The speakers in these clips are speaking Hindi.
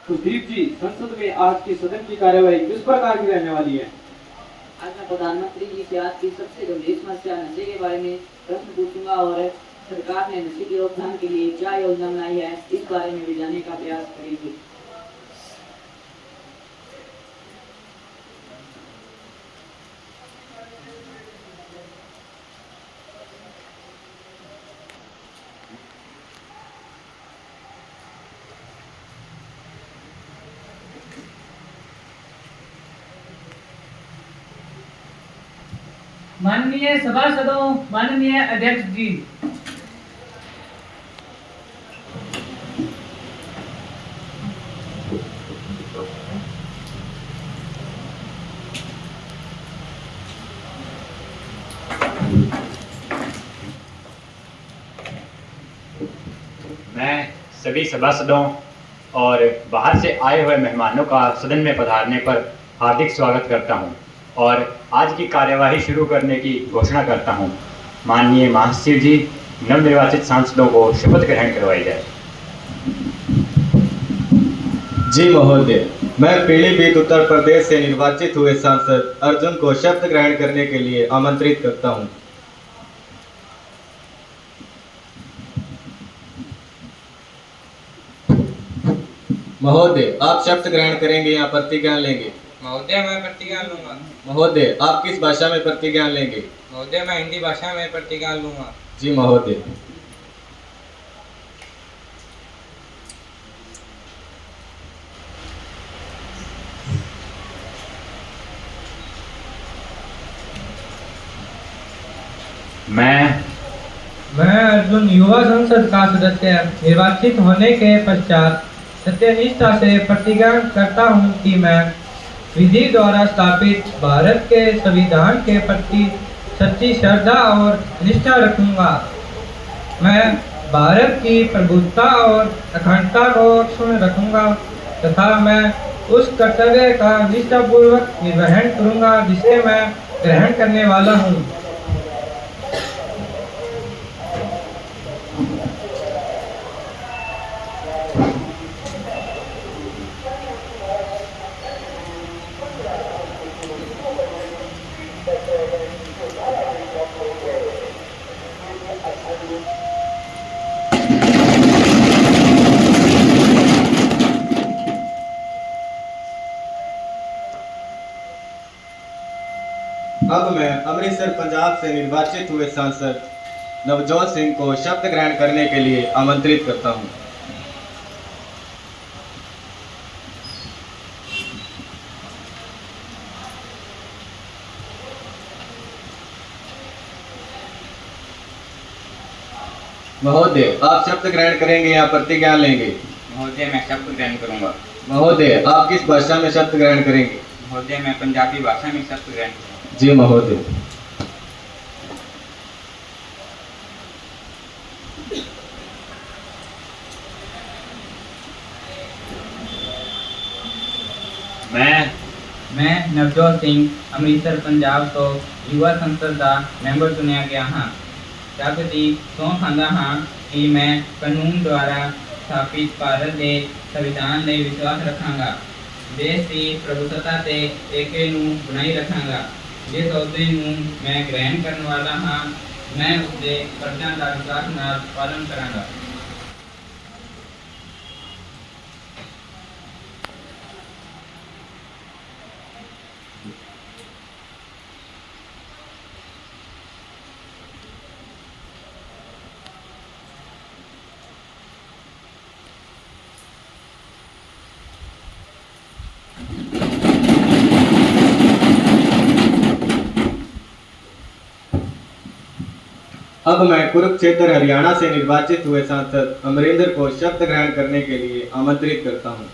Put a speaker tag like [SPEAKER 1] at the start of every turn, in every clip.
[SPEAKER 1] सुदीप जी, संसद में आज की सदन की कार्यवाही किस प्रकार की रहने वाली है?
[SPEAKER 2] आज मैं प्रधानमंत्री जी से आज की सबसे गंभीर समस्या नशे के बारे में प्रश्न पूछूंगा और सरकार ने नशे की रोकथाम के लिए क्या योजना बनाई है इस बारे में भी जानने का प्रयास करेंगे।
[SPEAKER 3] माननीय सभासदों, माननीय अध्यक्ष जी,
[SPEAKER 4] मैं सभी सभासदों और बाहर से आए हुए मेहमानों का सदन में पधारने पर हार्दिक स्वागत करता हूं और आज की कार्यवाही शुरू करने की घोषणा करता हूं। माननीय महासचिव जी, नवनिर्वाचित सांसदों को शपथ ग्रहण करवाई जाए।
[SPEAKER 5] जी महोदय, मैं पीलीभीत उत्तर प्रदेश से निर्वाचित हुए सांसद अर्जुन को शपथ ग्रहण करने के लिए आमंत्रित करता हूं। महोदय, आप शपथ ग्रहण करेंगे या प्रतिज्ञा लेंगे?
[SPEAKER 6] महोदय, मैं प्रतिज्ञा लूंगा।
[SPEAKER 5] महोदय, आप किस भाषा में प्रतिज्ञा लेंगे?
[SPEAKER 6] महोदय, मैं हिंदी भाषा में प्रतिज्ञा लूंगा।
[SPEAKER 5] जी महोदय।
[SPEAKER 7] मैं अर्जुन युवा संसद का सदस्य निर्वाचित होने के पश्चात सत्यनिष्ठा से प्रतिज्ञा करता हूँ कि मैं विधि द्वारा स्थापित भारत के संविधान के प्रति सच्ची श्रद्धा और निष्ठा रखूंगा। मैं भारत की प्रभुत्ता और अखंडता को अक्षुण्ण रखूंगा तथा मैं उस कर्तव्य का निष्ठापूर्वक निर्वहन करूंगा जिसे मैं ग्रहण करने वाला हूँ।
[SPEAKER 5] अब मैं अमृतसर पंजाब से निर्वाचित हुए सांसद नवजोत सिंह को शपथ ग्रहण करने के लिए आमंत्रित करता हूं। महोदय, आप शपथ ग्रहण करेंगे या प्रतिज्ञा लेंगे?
[SPEAKER 6] महोदय, मैं शपथ ग्रहण करूंगा।
[SPEAKER 5] महोदय, आप किस भाषा में शपथ ग्रहण करेंगे?
[SPEAKER 6] महोदय, मैं पंजाबी भाषा में शपथ ग्रहण करूंगा।
[SPEAKER 5] जी महोदय।
[SPEAKER 8] मैं नवजोत सिंह अमृतसर पंजाब तो युवा संसद का मैंबर चुनिया गया हाँ। शपथ की सौं खांदा हाँ कि मैं कानून द्वारा स्थापित भारत के संविधान में विश्वास रखांगा, देश की प्रभुसत्ता से एके नूं बनाई रखांगा। जिस अहुदे नूं मैं ग्रहण करने वाला हाँ, मैं उसके कर्तव्यों का विश्वास नाल पालन करांगा।
[SPEAKER 5] अब मैं कुरुक्षेत्र हरियाणा से निर्वाचित हुए सांसद अमरिंदर को शपथ ग्रहण करने के लिए आमंत्रित करता हूं।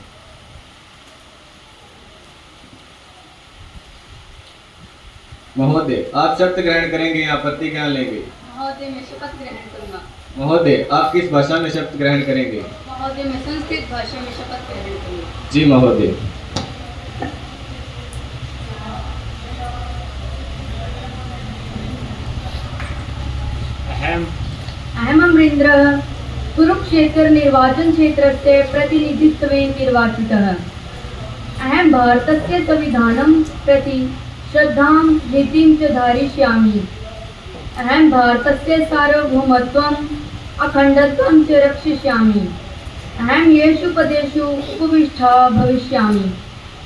[SPEAKER 5] महोदय, आप शपथ ग्रहण करेंगे या प्रतिज्ञा लेंगे?
[SPEAKER 9] महोदय, मैं शपथ ग्रहण करूंगा।
[SPEAKER 5] महोदय, आप किस भाषा में शपथ ग्रहण करेंगे?
[SPEAKER 9] महोदय, मैं संस्कृत भाषा में शपथ ग्रहण करूंगा।
[SPEAKER 5] जी महोदय।
[SPEAKER 9] अहम अमरिंद्र कुरुक्षेत्र क्षेत्र निर्वाचन क्षेत्रस्य प्रतिनिधित्वेन निर्वाचितः। अहं भारतस्य संविधानं प्रति श्रद्धां नीतिं च धारयिष्यामि। अहं भारतस्य सार्वभौमत्वम् अखण्डत्वं च रक्षिष्यामि। अहं येषु पदेषु उपविष्टा भविष्यामि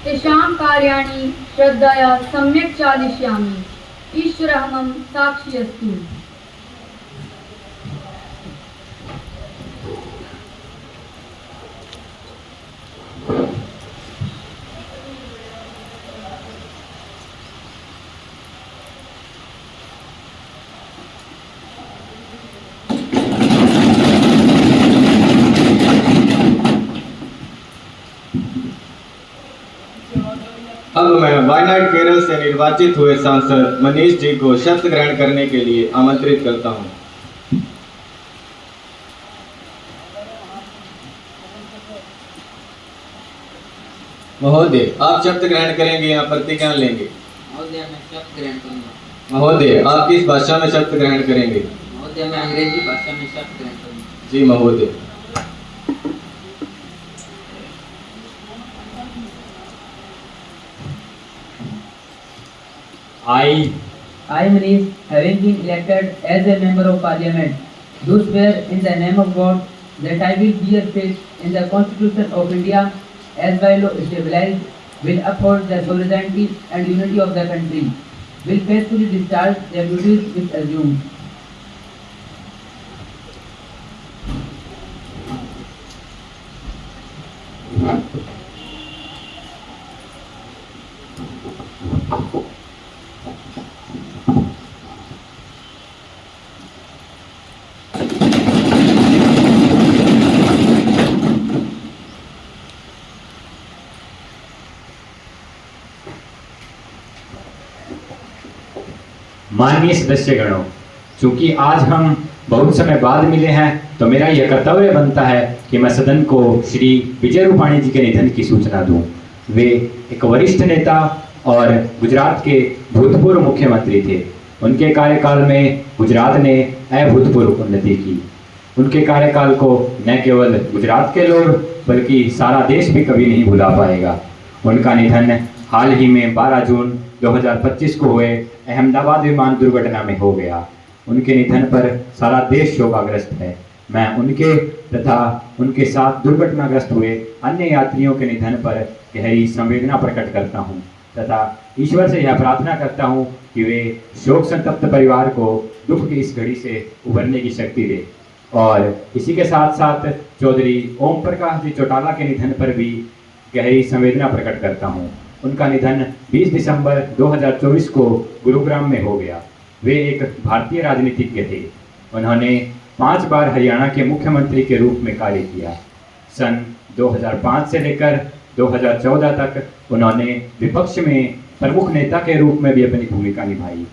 [SPEAKER 9] तेषां कार्याणि श्रद्धया सम्यक् चालिष्यामि। ईश्वरः मम साक्षी अस्ति।
[SPEAKER 5] अब मैं वायनाड केरल से निर्वाचित हुए सांसद मनीष जी को शपथ ग्रहण करने के लिए आमंत्रित करता हूं। महोदय, आप शपथ ग्रहण करेंगे या प्रतिज्ञा लेंगे?
[SPEAKER 2] महोदय, मैं शपथ ग्रहण करूंगा।
[SPEAKER 5] महोदय, आप किस भाषा में शपथ ग्रहण करेंगे?
[SPEAKER 2] महोदय, मैं अंग्रेजी भाषा में शपथ ग्रहण करूंगा।
[SPEAKER 5] जी महोदय।
[SPEAKER 2] I, Manish, having been elected as a member of Parliament, do swear in the name of God that I will bear faith in the Constitution of India as by law established, will uphold the sovereignty and unity of the country, will faithfully discharge the duties which assumed.
[SPEAKER 4] माननीय सदस्यगणों, चूंकि आज हम बहुत समय बाद मिले हैं तो मेरा यह कर्तव्य बनता है कि मैं सदन को श्री विजय रूपाणी जी के निधन की सूचना दूं। वे एक वरिष्ठ नेता और गुजरात के भूतपूर्व मुख्यमंत्री थे। उनके कार्यकाल में गुजरात ने अभूतपूर्व उन्नति की। उनके कार्यकाल को न केवल गुजरात के लोग बल्कि सारा देश भी कभी नहीं भुला पाएगा। उनका निधन हाल ही में 12 जून 2025 को हुए अहमदाबाद विमान दुर्घटना में हो गया। उनके निधन पर सारा देश शोकाग्रस्त है। मैं उनके तथा उनके साथ दुर्घटनाग्रस्त हुए अन्य यात्रियों के निधन पर गहरी संवेदना प्रकट करता हूं तथा ईश्वर से यह प्रार्थना करता हूं कि वे शोक संतप्त परिवार को दुख की इस घड़ी से उभरने की शक्ति दे। और इसी के साथ साथ चौधरी ओम प्रकाश जी चौटाला के निधन पर भी गहरी संवेदना प्रकट करता हूं। उनका निधन 20 दिसंबर 2024 को गुरुग्राम में हो गया। वे एक भारतीय राजनीतिज्ञ थे। उन्होंने 5 बार हरियाणा के मुख्यमंत्री के रूप में कार्य किया। सन 2005 से लेकर 2014 तक उन्होंने विपक्ष में प्रमुख नेता के रूप में भी अपनी भूमिका निभाई।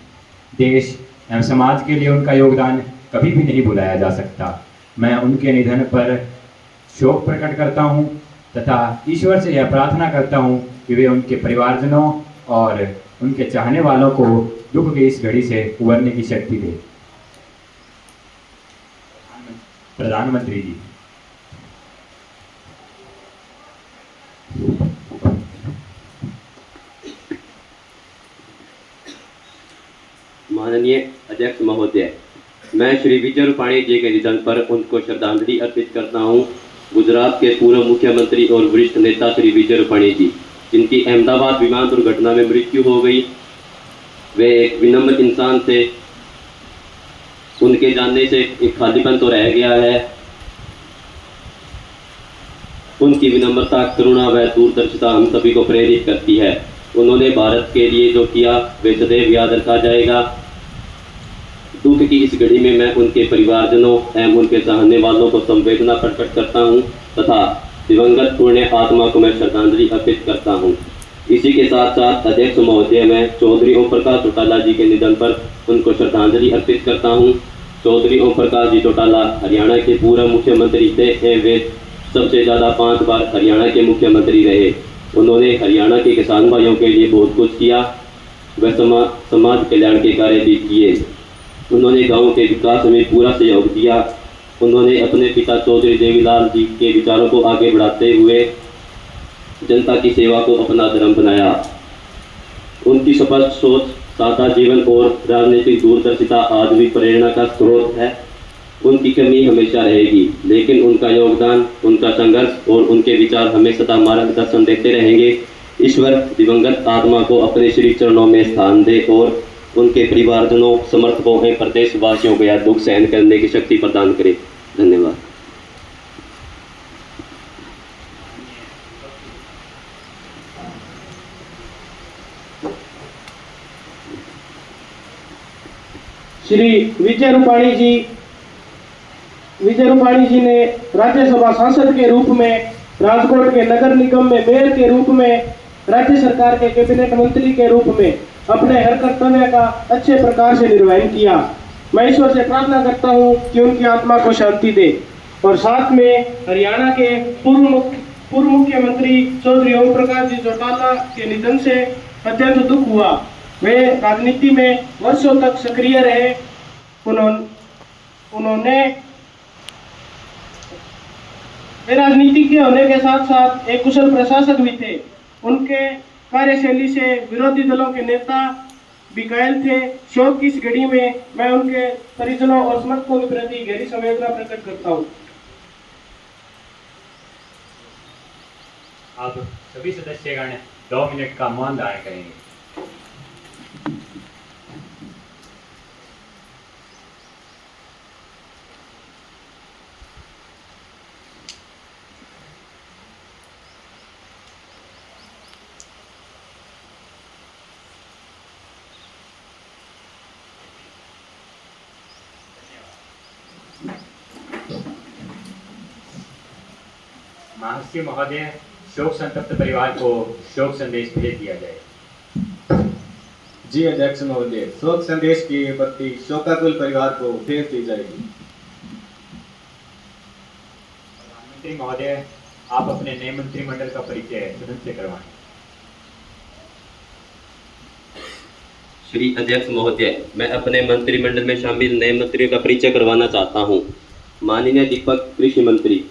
[SPEAKER 4] देश एवं समाज के लिए उनका योगदान कभी भी नहीं भुलाया जा सकता। मैं उनके निधन पर शोक प्रकट करता हूं तथा ईश्वर से यह प्रार्थना करता हूं कि वे उनके परिवारजनों और उनके चाहने वालों को दुख की इस घड़ी से उबरने की शक्ति दे। प्रधानमंत्री जी।
[SPEAKER 10] माननीय अध्यक्ष महोदय, मैं श्री विजय रूपाणी जी के निधन पर उनको श्रद्धांजलि अर्पित करता हूं। गुजरात के पूर्व मुख्यमंत्री और वरिष्ठ नेता श्री विजय रूपाणी जी, जिनकी अहमदाबाद विमान दुर्घटना में मृत्यु हो गई, वे एक विनम्र इंसान थे। उनके जानने से एक खालीपन तो रह गया है। उनकी विनम्रता, करुणा व दूरदर्शिता हम सभी को प्रेरित करती है। उन्होंने भारत के लिए जो किया वे सदैव याद रखा जाएगा। दुख की इस घड़ी में मैं उनके परिवारजनों एवं उनके चाहने वालों को संवेदना प्रकट करता हूं तथा दिवंगत पुण्य आत्मा को मैं श्रद्धांजलि अर्पित करता हूं। इसी के साथ साथ अध्यक्ष महोदय, मैं चौधरी ओम प्रकाश चौटाला जी के निधन पर उनको श्रद्धांजलि अर्पित करता हूं। चौधरी ओम प्रकाश जी चौटाला हरियाणा के पूर्व मुख्यमंत्री थे। वे सबसे ज़्यादा 5 बार हरियाणा के मुख्यमंत्री रहे। उन्होंने हरियाणा के किसान भाइयों के लिए बहुत कुछ किया। व समाज कल्याण के कार्य भी किए। उन्होंने गाँव के विकास में पूरा सहयोग दिया। उन्होंने अपने पिता चौधरी देवीलाल जी के विचारों को आगे बढ़ाते हुए जनता की सेवा को अपना धर्म बनाया। उनकी स्पष्ट सोच, सादा जीवन और राजनीतिक दूरदर्शिता आज भी प्रेरणा का स्रोत है। उनकी कमी हमेशा रहेगी, लेकिन उनका योगदान, उनका संघर्ष और उनके विचार हमें सदा मार्गदर्शन देते रहेंगे। ईश्वर दिवंगत आत्मा को अपने श्री चरणों में स्थान दे और उनके परिवारजनों, समर्थकों एवं प्रदेशवासियों को यह दुख सहन करने की शक्ति प्रदान करे। धन्यवाद।
[SPEAKER 1] श्री विजय रूपाणी जी ने राज्यसभा सांसद के रूप में, राजकोट के नगर निगम में मेयर के रूप में, राज्य सरकार के कैबिनेट मंत्री के रूप में अपने हर कर्तव्य का अच्छे प्रकार से निर्वहन किया। मैं ईश्वर से प्रार्थना करता हूं कि उनकी आत्मा को शांति दे। और साथ में हरियाणा के पूर्व मुख्यमंत्री चौधरी ओम प्रकाश जी चौटाला के निधन से अत्यंत दुख हुआ। वे राजनीति में वर्षों तक सक्रिय रहे। उन्होंने वे राजनीतिज्ञ होने के साथ साथ एक कुशल प्रशासक भी थे। उनके कार्यशैली से विरोधी दलों के नेता भी घायल थे। शोक की इस घड़ी में मैं उनके परिजनों और समर्थकों के प्रति गहरी संवेदना प्रकट करता हूँ।
[SPEAKER 4] अब सभी सदस्यगण 2 मिनट का मौन धारण करेंगे। महर्षि महोदय, शोक संतप्त परिवार को शोक संदेश भेज दिया जाए।
[SPEAKER 5] जी अध्यक्ष महोदय, शोक संदेश की प्रति शोकाकुल परिवार को भेज दी जाएगी।
[SPEAKER 4] प्रधानमंत्री महोदय, आप अपने नए मंत्रिमंडल का परिचय सदन से करवाएं।
[SPEAKER 10] श्री अध्यक्ष महोदय, मैं अपने मंत्रिमंडल में शामिल नए मंत्रियों का परिचय करवाना चाहता हूं। माननीय दीपक कृषि मंत्री,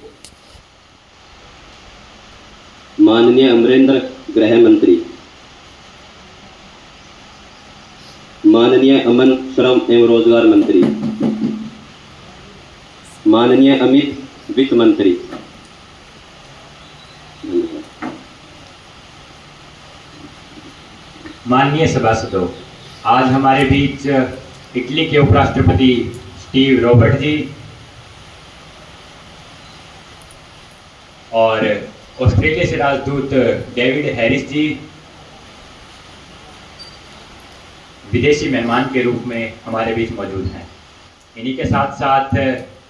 [SPEAKER 10] माननीय अमरेंद्र गृह मंत्री, माननीय अमन श्रम एवं रोजगार मंत्री, माननीय अमित वित्त मंत्री।
[SPEAKER 4] माननीय सभासदों, आज हमारे बीच इटली के उपराष्ट्रपति स्टीव रॉबर्ट जी और ऑस्ट्रेलिया से राजदूत डेविड हैरिस जी विदेशी मेहमान के रूप में हमारे बीच मौजूद हैं। इन्हीं के साथ साथ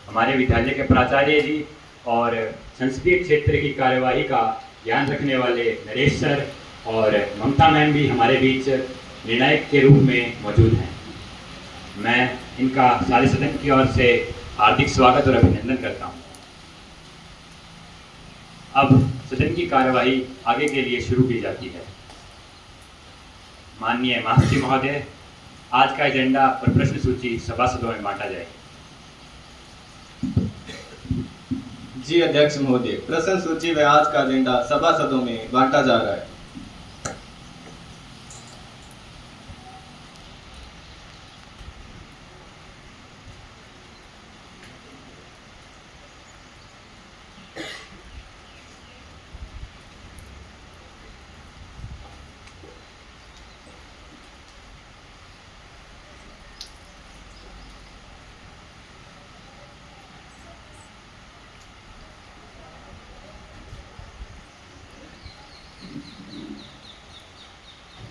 [SPEAKER 4] हमारे विद्यालय के प्राचार्य जी और संसदीय क्षेत्र की कार्यवाही का ध्यान रखने वाले नरेश सर और ममता मैम भी हमारे बीच निर्णायक के रूप में मौजूद हैं। मैं इनका सारे सदन की ओर से हार्दिक स्वागत और अभिनंदन करता हूं। अब सदन की कार्यवाही आगे के लिए शुरू की जाती है। माननीय महर्षि महोदय, आज का एजेंडा और प्रश्न सूची सभासदों में बांटा जाए।
[SPEAKER 5] जी अध्यक्ष महोदय, प्रश्न सूची व आज का एजेंडा सभासदों में बांटा जा रहा है।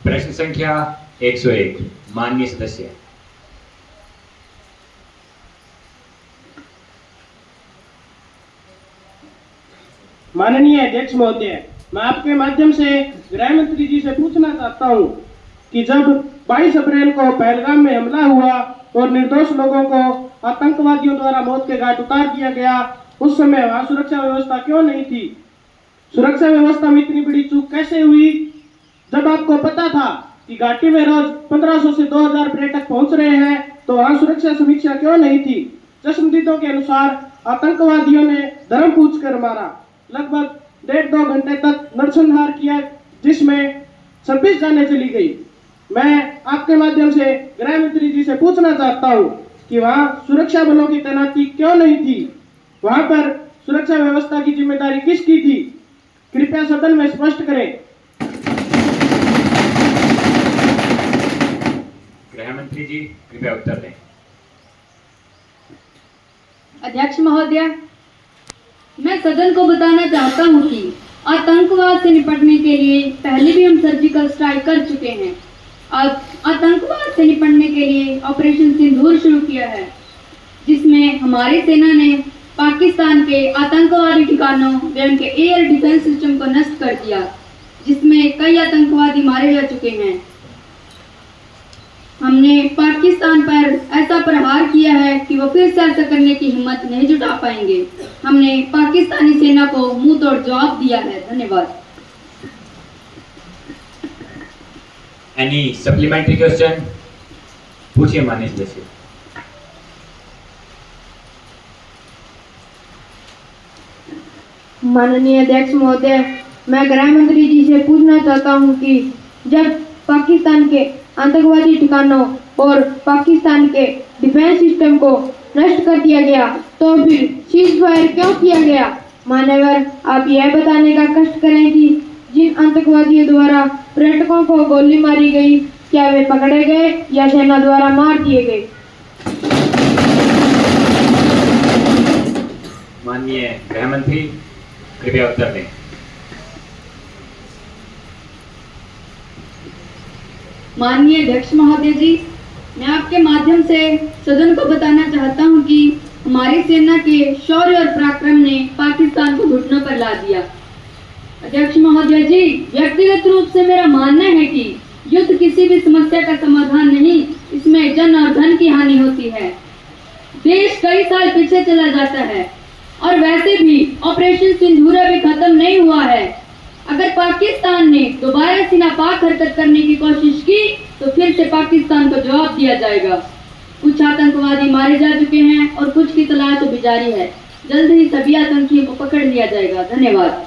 [SPEAKER 4] प्रश्न संख्या 101, माननीय सदस्य।
[SPEAKER 1] माननीय अध्यक्ष महोदय, मैं आपके माध्यम से गृह मंत्री जी से पूछना चाहता हूं कि जब 22 अप्रैल को पहलगाम में हमला हुआ और निर्दोष लोगों को आतंकवादियों द्वारा मौत के घाट उतार दिया गया, उस समय वहां सुरक्षा व्यवस्था क्यों नहीं थी? सुरक्षा व्यवस्था में इतनी बड़ी चूक कैसे हुई? जब आपको पता था कि घाटी में रोज 1500 से 2000 पर्यटक पहुंच रहे हैं, तो वहां सुरक्षा समीक्षा क्यों नहीं थी? चश्मदीदों के अनुसार आतंकवादियों ने धर्म पूछकर मारा। लगभग 1.5-2 घंटे तक नरसंहार किया, जिसमें 26 जानें चली गई। मैं आपके माध्यम से गृह मंत्री जी से पूछना चाहता हूं कि वहां सुरक्षा बलों की तैनाती क्यों नहीं थी? वहां पर सुरक्षा व्यवस्था की जिम्मेदारी किसकी थी? कृपया सदन में स्पष्ट करें।
[SPEAKER 4] गृह मंत्री जी कृपया उत्तर दें।
[SPEAKER 9] अध्यक्ष महोदय, मैं सदन को बताना चाहता हूं कि आतंकवाद से निपटने के लिए पहले भी हम सर्जिकल स्ट्राइक कर चुके हैं। आतंकवाद से निपटने के लिए ऑपरेशन सिंदूर शुरू किया है, जिसमें हमारी सेना ने पाकिस्तान के आतंकवादी ठिकानों व उनके एयर डिफेंस सिस्टम को नष्ट कर दिया, जिसमें कई आतंकवादी मारे जा चुके हैं। हमने पाकिस्तान पर ऐसा प्रहार किया है कि वो फिर से ऐसा करने की हिम्मत नहीं जुटा पाएंगे। हमने पाकिस्तानी सेना को मुंह तोड़ जवाब दिया है। धन्यवाद।
[SPEAKER 4] Any supplementary question? पूछिए माननीय सदस्य।
[SPEAKER 11] माननीय अध्यक्ष महोदय, मैं गृह मंत्री जी से पूछना चाहता हूं कि जब पाकिस्तान के आतंकवादी ठिकानों और पाकिस्तान के डिफेंस सिस्टम को नष्ट कर दिया गया, तो फिर सीज फायर क्यों किया गया? मान्यवर, आप यह बताने का कष्ट करें कि जिन आतंकवादियों द्वारा पर्यटकों को गोली मारी गई, क्या वे पकड़े गए या सेना द्वारा मार दिए गए?
[SPEAKER 4] माननीय गृह मंत्री कृपया उत्तर दें।
[SPEAKER 9] माननीय अध्यक्ष महोदय जी, मैं आपके माध्यम से सदन को बताना चाहता हूं कि हमारी सेना के शौर्य और पराक्रम ने पाकिस्तान को घुटनों पर ला दिया। अध्यक्ष महोदय जी, व्यक्तिगत रूप से मेरा मानना है कि युद्ध किसी भी समस्या का समाधान नहीं, इसमें जन और धन की हानि होती है। देश कई साल पीछे चला जाता है और वैसे भी ऑपरेशन सिंदूर अभी खत्म नहीं हुआ है। अगर पाकिस्तान ने दोबारा सीनापाक हरकत करने की कोशिश की तो फिर से पाकिस्तान को जवाब दिया जाएगा। कुछ आतंकवादी मारे जा चुके हैं और कुछ की तलाश अभी जारी है। जल्द ही सभी आतंकियों को पकड़ लिया जाएगा। धन्यवाद।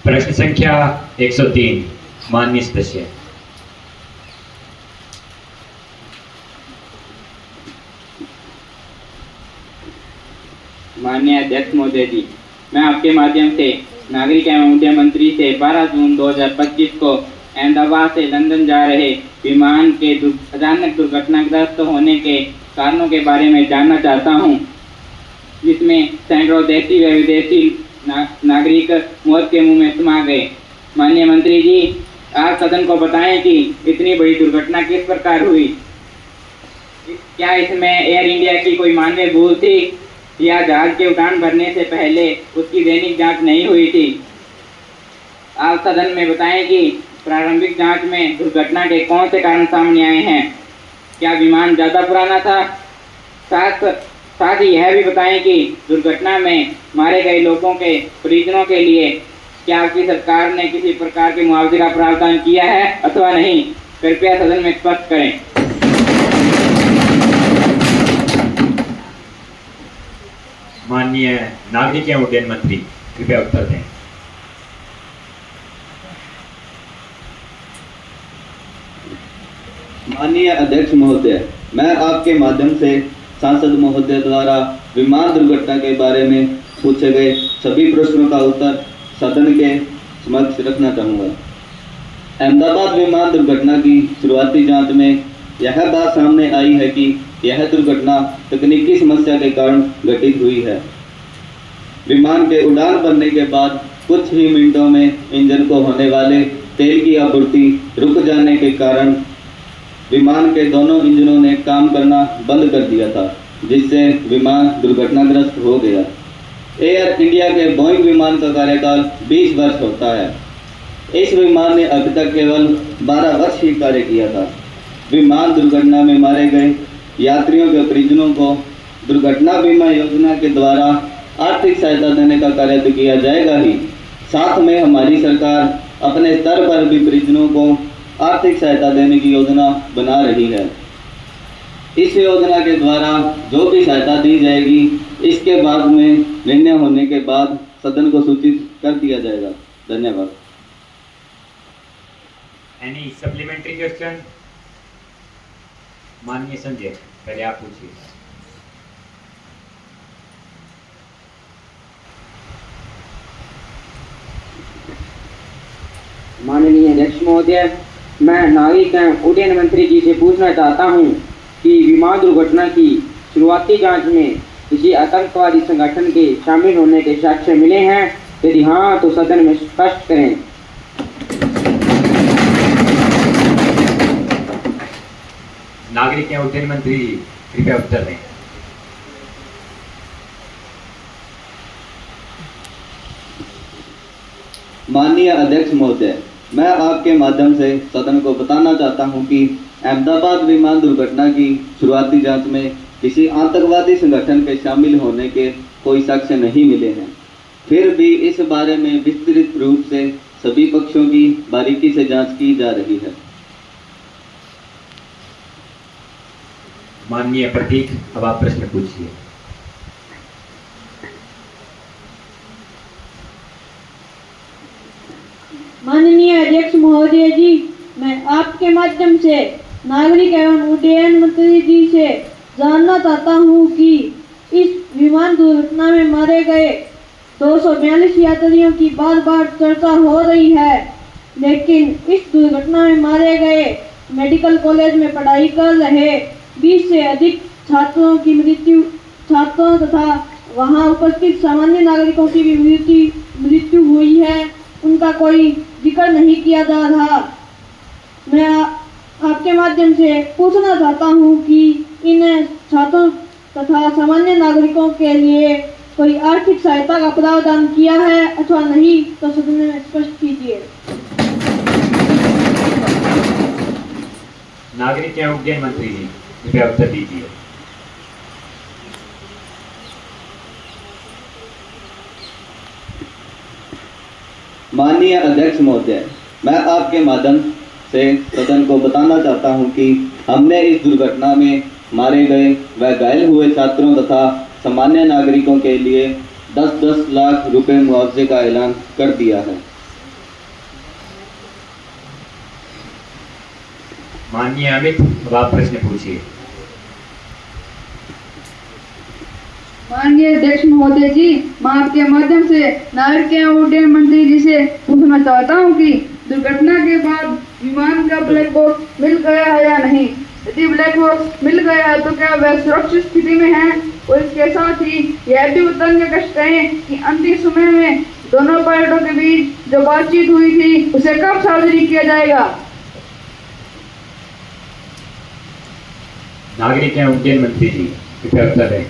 [SPEAKER 4] प्रश्न संख्या 103 माननीय सदस्य।
[SPEAKER 8] माननीय अध्यक्ष महोदय जी, मैं आपके माध्यम से नागरिक एवं उड्डयन मंत्री से 12 जून 2025 को अहमदाबाद से लंदन जा रहे विमान के अचानक दुर्घटनाग्रस्त होने के कारणों के बारे में जानना चाहता हूं, जिसमें सैकड़ों देशी व विदेशी नागरिक मौत के मुंह में समा गए। माननीय मंत्री जी, आप सदन को बताएं कि इतनी बड़ी दुर्घटना किस प्रकार हुई? क्या इसमें एयर इंडिया की कोई मानवीय भूल थी या जहाज के उड़ान भरने से पहले उसकी दैनिक जांच नहीं हुई थी? आप सदन में बताएं कि प्रारंभिक जांच में दुर्घटना के कौन से कारण सामने आए हैं? क्या विमान ज़्यादा पुराना था? साथ ही यह भी बताएं कि दुर्घटना में मारे गए लोगों के परिजनों के लिए क्या आपकी सरकार ने किसी प्रकार के मुआवजे का प्रावधान किया है अथवा नहीं? कृपया सदन में स्पष्ट करें।
[SPEAKER 4] माननीय नागरिक एवं उड्डयन मंत्री कृपया उत्तर दें।
[SPEAKER 12] माननीय अध्यक्ष महोदय, मैं आपके माध्यम से सांसद महोदय द्वारा विमान दुर्घटना के बारे में पूछे गए सभी प्रश्नों का उत्तर सदन के समक्ष रखना चाहूँगा। अहमदाबाद विमान दुर्घटना की शुरुआती जांच में यह बात सामने आई है कि यह दुर्घटना तकनीकी समस्या के कारण घटित हुई है। विमान के उड़ान भरने के बाद कुछ ही मिनटों में इंजन को होने वाले तेल की आपूर्ति रुक जाने के कारण विमान के दोनों इंजनों ने काम करना बंद कर दिया था, जिससे विमान दुर्घटनाग्रस्त हो गया। एयर इंडिया के बोइंग विमान का कार्यकाल 20 वर्ष होता है। इस विमान ने अब तक केवल 12 वर्ष ही कार्य किया था। विमान दुर्घटना में मारे गए यात्रियों के परिजनों को दुर्घटना बीमा योजना के द्वारा आर्थिक सहायता देने का कार्य तो किया जाएगा ही, साथ में हमारी सरकार अपने स्तर पर भी परिजनों को आर्थिक सहायता देने की योजना बना रही है। इस योजना के द्वारा जो भी सहायता दी जाएगी इसके बाद में निर्णय होने के बाद सदन को सूचित कर दिया जाएगा। धन्यवाद।
[SPEAKER 4] Any supplementary question? माननीय संजय, पहले आप पूछिए।
[SPEAKER 8] माननीय अध्यक्ष महोदय, मैं नागरिक एवं उड्डयन मंत्री जी से पूछना चाहता हूं कि विमान दुर्घटना की शुरुआती जांच में किसी आतंकवादी संगठन के शामिल होने के साक्ष्य मिले हैं? यदि हाँ तो सदन में स्पष्ट करें।
[SPEAKER 4] नागरिक एवं उड्डयन मंत्री जी, कृपया उत्तर दें।
[SPEAKER 12] माननीय अध्यक्ष महोदय, मैं आपके माध्यम से सदन को बताना चाहता हूं कि अहमदाबाद विमान दुर्घटना की शुरुआती जांच में किसी आतंकवादी संगठन के शामिल होने के कोई साक्ष्य नहीं मिले हैं। फिर भी इस बारे में विस्तृत रूप से सभी पक्षों की बारीकी से जांच की जा रही है।
[SPEAKER 4] माननीय प्रतीक, अब आप प्रश्न पूछिए।
[SPEAKER 11] माननीय अध्यक्ष महोदय जी, मैं आपके माध्यम से नागरिक एवं उड्डयन मंत्री जी से जानना चाहता हूं कि इस विमान दुर्घटना में मारे गए 242 यात्रियों की बार बार चर्चा हो रही है, लेकिन इस दुर्घटना में मारे गए मेडिकल कॉलेज में पढ़ाई कर रहे 20 से अधिक छात्रों तथा वहां उपस्थित सामान्य नागरिकों की भी मृत्यु हुई है। उनका कोई जिक्र नहीं किया जा रहा। मैं आपके माध्यम से पूछना चाहता हूं कि इन छात्रों तथा सामान्य नागरिकों के लिए कोई आर्थिक सहायता का प्रावधान किया है अथवा नहीं, तो सदन में स्पष्ट कीजिए।
[SPEAKER 4] नागरिक एवं उड्डयन मंत्री जी, कृपया उत्तर दीजिए।
[SPEAKER 12] माननीय अध्यक्ष महोदय, मैं आपके माध्यम से सदन को बताना चाहता हूं कि हमने इस दुर्घटना में मारे गए व घायल हुए छात्रों तथा सामान्य नागरिकों के लिए 10-10 लाख रुपए मुआवजे का ऐलान कर दिया है।
[SPEAKER 4] माननीय अमित, अब आप प्रश्न पूछिए।
[SPEAKER 9] माननीय अध्यक्ष महोदय जी, मैं आपके माध्यम से नागरिक एवं उड्डयन मंत्री जी से पूछना चाहता हूं कि दुर्घटना के बाद विमान का ब्लैक बॉक्स मिल गया है या नहीं। यदि ब्लैक बॉक्स मिल गया है तो क्या वह सुरक्षित स्थिति में है, और इसके साथ ही यह भी बताने का कष्ट है कि अंतिम समय में दोनों पायलटों के बीच जो बातचीत हुई थी उसे कब सार्वजनिक किया जाएगा।
[SPEAKER 4] नागरिक एवं उड्डयन मंत्री जी, कृपया उत्तर दें।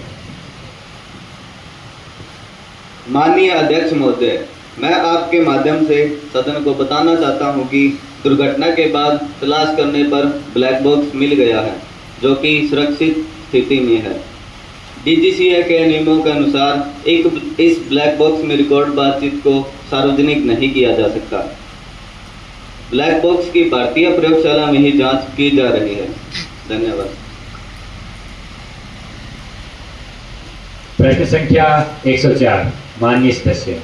[SPEAKER 12] माननीय अध्यक्ष महोदय, मैं आपके माध्यम से सदन को बताना चाहता हूं कि दुर्घटना के बाद तलाश करने पर ब्लैक बॉक्स मिल गया है, जो कि सुरक्षित स्थिति में है। DGCA के नियमों के अनुसार इस ब्लैक बॉक्स में रिकॉर्ड बातचीत को सार्वजनिक नहीं किया जा सकता। ब्लैक बॉक्स की भारतीय प्रयोगशाला में ही जांच की जा रही है। धन्यवाद।
[SPEAKER 4] प्रश्न संख्या 104, माननीय सदस्य।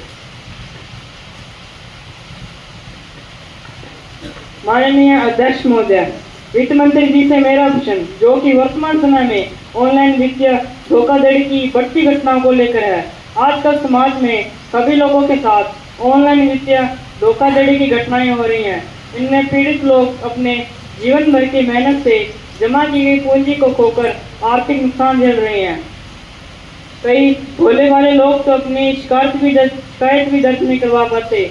[SPEAKER 13] माननीय अध्यक्ष महोदय, वित्त मंत्री जी से मेरा प्रश्न, जो कि वर्तमान समय में ऑनलाइन वित्तीय धोखाधड़ी की बढ़ती घटनाओं को लेकर है। आजकल समाज में सभी लोगों के साथ ऑनलाइन वित्तीय धोखाधड़ी की घटनाएं हो रही हैं। इनमें पीड़ित लोग अपने जीवन भर की मेहनत से जमा की गई पूंजी को खोकर आर्थिक नुकसान झेल रहे हैं। कई भोले वाले लोग तो अपनी शिकायत भी दर्ज नहीं करवा पाते।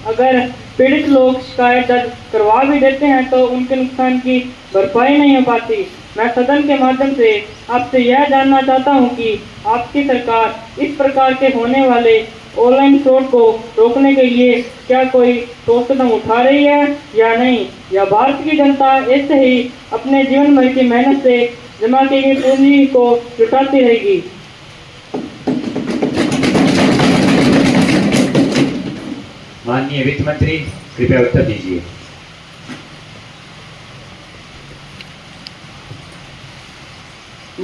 [SPEAKER 13] अगर पीड़ित लोग शिकायत दर्ज करवा भी देते हैं तो उनके नुकसान की भरपाई नहीं हो पाती। मैं सदन के माध्यम से आपसे यह जानना चाहता हूं कि आपकी सरकार इस प्रकार के होने वाले ऑनलाइन फ्रॉड को रोकने के लिए क्या कोई ठोस कदम उठा रही है या नहीं, या भारत की जनता ऐसे ही अपने जीवन भर की मेहनत से जमा की गई पूंजी को लुटाती रहेगी।
[SPEAKER 4] माननीय वित्त मंत्री, कृपया उत्तर दीजिए।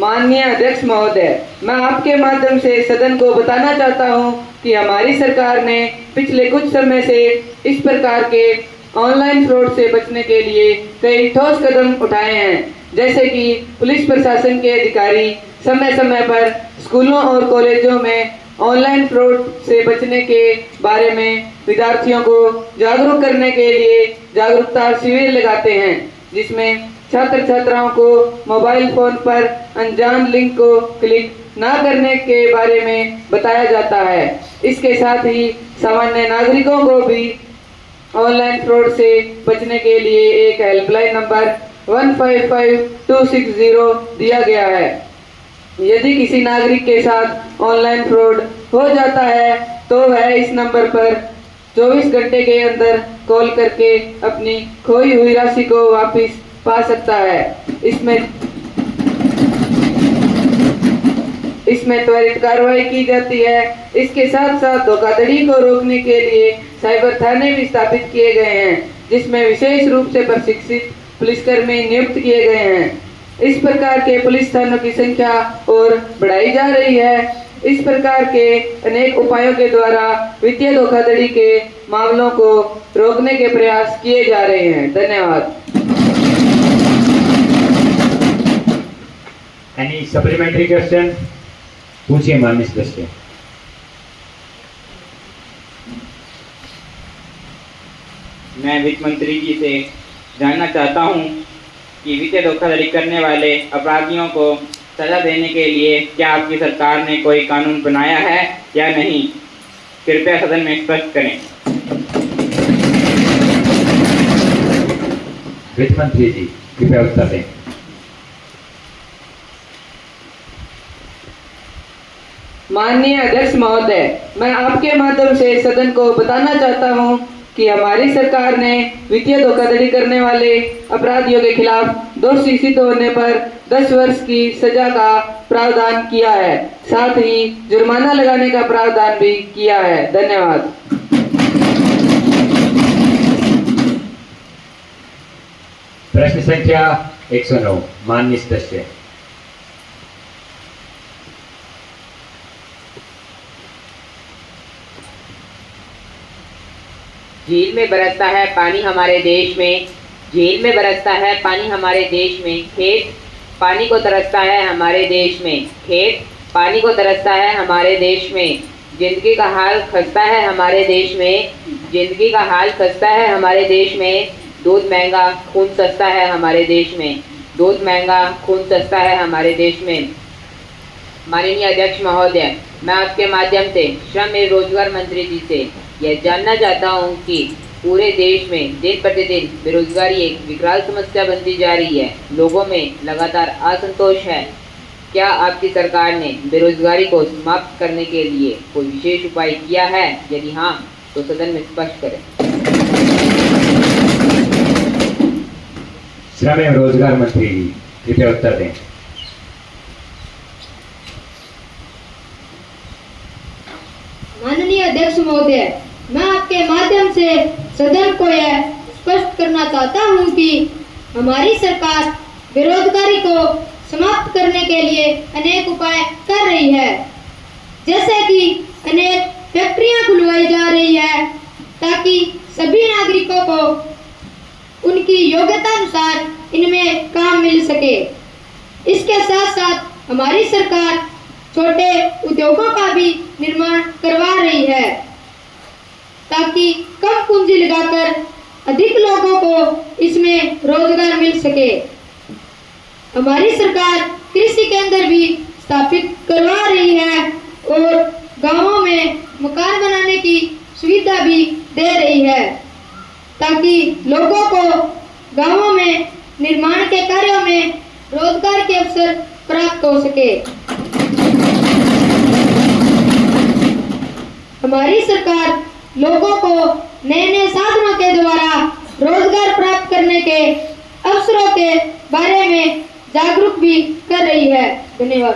[SPEAKER 13] माननीय अध्यक्ष महोदय, मैं आपके माध्यम से सदन को बताना चाहता हूं कि हमारी सरकार ने पिछले कुछ समय से इस प्रकार के ऑनलाइन फ्रॉड से बचने के लिए कई ठोस कदम उठाए हैं, जैसे कि पुलिस प्रशासन के अधिकारी समय समय पर स्कूलों और कॉलेजों में ऑनलाइन फ्रॉड से बचने के बारे में विद्यार्थियों को जागरूक करने के लिए जागरूकता शिविर लगाते हैं, जिसमें छात्र छात्राओं को मोबाइल फोन पर अनजान लिंक को क्लिक न करने के बारे में बताया जाता है। इसके साथ ही सामान्य नागरिकों को भी ऑनलाइन फ्रॉड से बचने के लिए एक हेल्पलाइन नंबर 155260 दिया गया है। यदि किसी नागरिक के साथ ऑनलाइन फ्रॉड हो जाता है तो वह इस नंबर पर 24 घंटे के अंदर कॉल करके अपनी खोई हुई राशि को वापस पा सकता है। इसमें त्वरित कार्रवाई की जाती है। इसके साथ साथ धोखाधड़ी को रोकने के लिए साइबर थाने भी स्थापित किए गए हैं, जिसमें विशेष रूप से प्रशिक्षित पुलिसकर्मी नियुक्त किए गए हैं। इस प्रकार के पुलिस थानों की संख्या और बढ़ाई जा रही है। इस प्रकार के अनेक उपायों के द्वारा वित्तीय धोखाधड़ी के मामलों को रोकने के प्रयास किए जा रहे हैं। धन्यवाद।
[SPEAKER 4] Any supplementary question? पूछिए माननीय सदस्य।
[SPEAKER 8] मैं वित्त मंत्री जी से जानना चाहता हूं कि वित्तीय धोखाधड़ी करने वाले अपराधियों को सजा देने के लिए क्या आपकी सरकार ने कोई कानून बनाया है या नहीं? कृपया सदन में स्पष्ट करें।
[SPEAKER 4] वित्त मंत्री जी कृपया उत्तर दें।
[SPEAKER 13] माननीय अध्यक्ष महोदय, मैं आपके माध्यम से सदन को बताना चाहता हूं कि हमारी सरकार ने वित्तीय धोखाधड़ी करने वाले अपराधियों के खिलाफ दोषी सिद्ध होने पर 10 वर्ष की सजा का प्रावधान किया है, साथ ही जुर्माना लगाने का प्रावधान भी किया है। धन्यवाद।
[SPEAKER 4] प्रश्न संख्या 109 माननीय सदस्य।
[SPEAKER 14] झील में बरसता है पानी हमारे देश में, झील में बरसता है पानी हमारे देश में, खेत पानी को तरसता है हमारे देश में, खेत पानी को तरसता है हमारे देश में, जिंदगी का हाल खस्ता है हमारे देश में, जिंदगी का हाल खस्ता है हमारे देश में, दूध महंगा खून सस्ता है हमारे देश में, दूध महंगा खून सस्ता है हमारे देश में। माननीय अध्यक्ष महोदय, मैं आपके माध्यम से श्रम एवं रोजगार मंत्री जी से यह जानना चाहता हूं कि पूरे देश में दिन प्रतिदिन बेरोजगारी एक विकराल समस्या बनती जा रही है। लोगों में लगातार असंतोष है। क्या आपकी सरकार ने बेरोजगारी को समाप्त करने के लिए कोई विशेष उपाय किया है? यदि हाँ तो सदन में स्पष्ट करें।
[SPEAKER 4] श्रम एवं रोजगार मंत्री जी कृपया उत्तर दें।
[SPEAKER 11] माननीय अध्यक्ष महोदय, मैं आपके माध्यम से सदन को यह स्पष्ट करना चाहता हूं कि हमारी सरकार बेरोजगारी को समाप्त करने के लिए अनेक उपाय कर रही है, जैसे कि अनेक फैक्ट्रियां खुलवाई जा रही है ताकि सभी नागरिकों को उनकी योग्यता अनुसार इनमें काम मिल सके। इसके साथ साथ हमारी सरकार छोटे उद्योगों का भी निर्माण करवा रही है ताकि कम पूंजी लगाकर अधिक लोगों को इसमें रोजगार मिल सके। हमारी सरकार कृषि केंद्र भी स्थापित करवा रही है और गांवों में मकान बनाने की सुविधा भी दे रही है ताकि लोगों को गांवों में निर्माण के कार्यों में रोजगार के अवसर प्राप्त हो सके। हमारी सरकार लोगों को नए नए साधनों के द्वारा रोजगार प्राप्त करने के अवसरों के बारे में जागरूक भी कर रही है। धन्यवाद।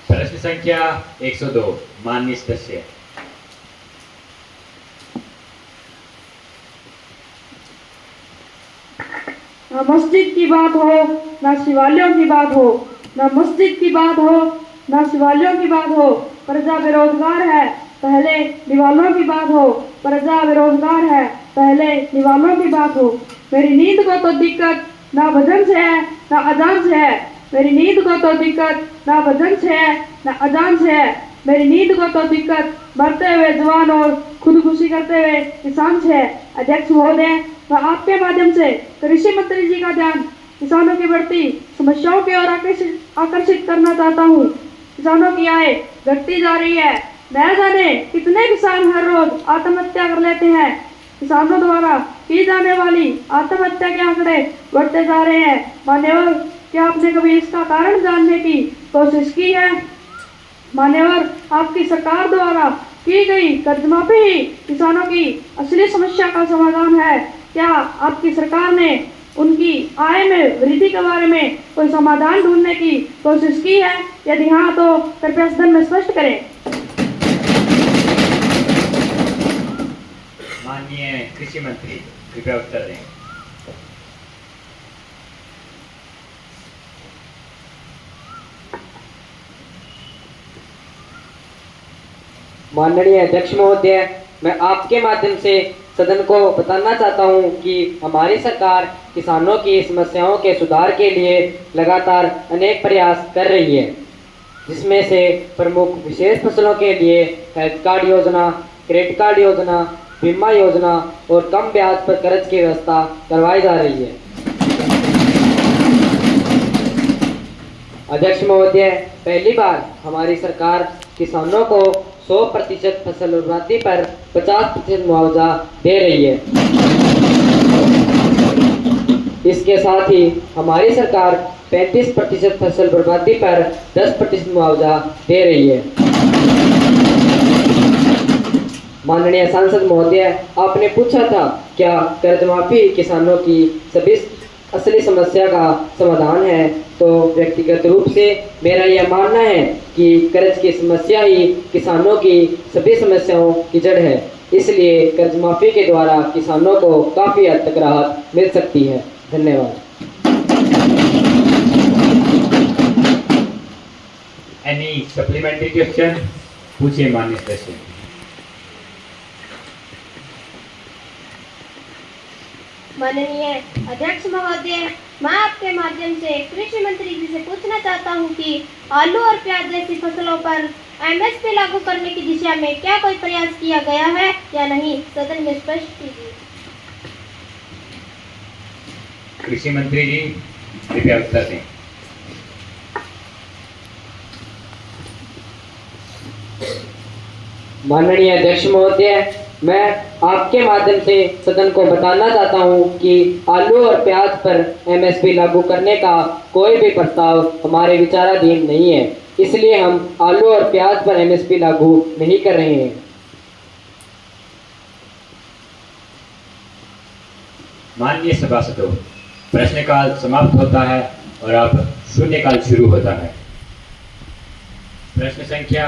[SPEAKER 4] प्रश्न संख्या 102 माननीय सदस्य।
[SPEAKER 13] मस्जिद की बात हो, न शिवालयों की बात हो, न मस्जिद की बात हो, न शिवालयों की बात हो, प्रजा बेरोजगार है, पहले दीवालों की बात हो, प्रजा बेरोजगार है, पहले दीवालों की बात हो। मेरी नींद को तो दिक्कत ना भजन से है ना अजान से है, मेरी नींद को तो दिक्कत ना भजन से है ना अजान से है, मेरी नींद को तो दिक्कत मरते हुए जवान और खुदकुशी करते हुए किसान से है। अध्यक्ष महोदय, मैं आपके माध्यम से कृषि मंत्री जी का ध्यान किसानों की बढ़ती समस्याओं की ओर आकर्षित करना चाहता हूँ। किसानों की आय घटती जा रही है, न जाने कितने किसान हर रोज आत्महत्या कर लेते हैं। किसानों द्वारा की जाने वाली आत्महत्या के आंकड़े बढ़ते जा रहे हैं। मान्यवर, क्या आपने कभी इसका कारण जानने की कोशिश की है? मान्यवर, आपकी सरकार द्वारा की गई कर्ज माफी ही किसानों की असली समस्या का समाधान है। क्या आपकी सरकार ने उनकी आय में वृद्धि के बारे में कोई समाधान ढूंढने की कोशिश की है? यदि हाँ, तो कृपया सदन में स्पष्ट करें।
[SPEAKER 4] माननीय कृषि मंत्री कृपया उत्तर दें।
[SPEAKER 15] माननीय अध्यक्ष महोदय, मैं आपके माध्यम से सदन को बताना चाहता हूं कि हमारी सरकार किसानों की समस्याओं के सुधार के लिए लगातार अनेक प्रयास कर रही है, जिसमें से प्रमुख विशेष फसलों के लिए हेल्थ कार्ड योजना, क्रेडिट कार्ड योजना, बीमा योजना और कम ब्याज पर कर्ज की व्यवस्था करवाई जा रही है। अध्यक्ष महोदय, पहली बार हमारी सरकार किसानों को 100% फसल बर्बादी पर 50% मुआवजा दे रही है। इसके साथ ही हमारी सरकार 35% फसल बर्बादी पर 10% मुआवजा दे रही है। माननीय सांसद महोदय, आपने पूछा था क्या कर्ज माफी किसानों की सभी असली समस्या का समाधान है, तो व्यक्तिगत रूप से मेरा यह मानना है कि कर्ज की समस्या ही किसानों की सभी समस्याओं की जड़ है। इसलिए कर्ज माफी के द्वारा किसानों को काफ़ी हद तक राहत मिल सकती है। धन्यवाद।
[SPEAKER 4] Any supplementary question? पूछिए माननीय सदस्य।
[SPEAKER 11] माननीय अध्यक्ष महोदय, मैं आपके माध्यम से कृषि मंत्री जी से पूछना चाहता हूं कि आलू और प्याज जैसी फसलों पर एमएसपी लागू करने की दिशा में क्या कोई प्रयास किया गया है या नहीं? सदन में स्पष्ट कीजिए।
[SPEAKER 4] कृषि मंत्री जी कृपया उत्तर दें।
[SPEAKER 15] माननीय अध्यक्ष महोदय, मैं आपके माध्यम से सदन को बताना चाहता हूं कि आलू और प्याज पर एमएसपी लागू करने का कोई भी प्रस्ताव हमारे विचाराधीन नहीं है। इसलिए हम आलू और प्याज पर एमएसपी लागू नहीं कर रहे हैं।
[SPEAKER 4] माननीय सभासदों, प्रश्नकाल समाप्त होता है और अब शून्यकाल शुरू होता है। प्रश्न संख्या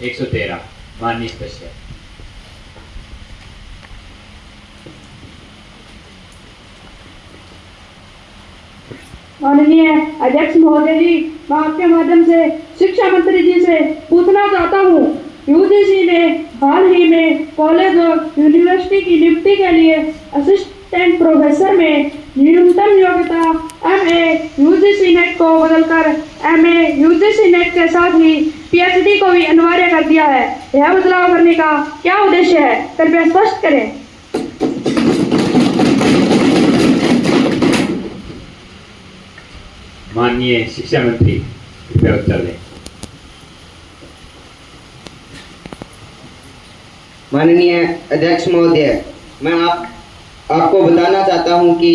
[SPEAKER 4] 113, माननीय सदस्य।
[SPEAKER 13] माननीय अध्यक्ष महोदय जी, मैं आपके माध्यम से शिक्षा मंत्री जी से पूछना चाहता हूँ, यूजीसी ने हाल ही में कॉलेज और यूनिवर्सिटी की नियुक्ति के लिए असिस्टेंट प्रोफेसर में न्यूनतम योग्यता एमए यूजीसी नेट को बदलकर एमए यूजीसी नेट के साथ ही पीएचडी को भी अनिवार्य कर दिया है। यह बदलाव करने का क्या उद्देश्य है? कृपया स्पष्ट करें।
[SPEAKER 4] माननीय शिक्षा मंत्री कृपया उत्तर दें।
[SPEAKER 16] माननीय अध्यक्ष महोदय, मैं आपको बताना चाहता हूं कि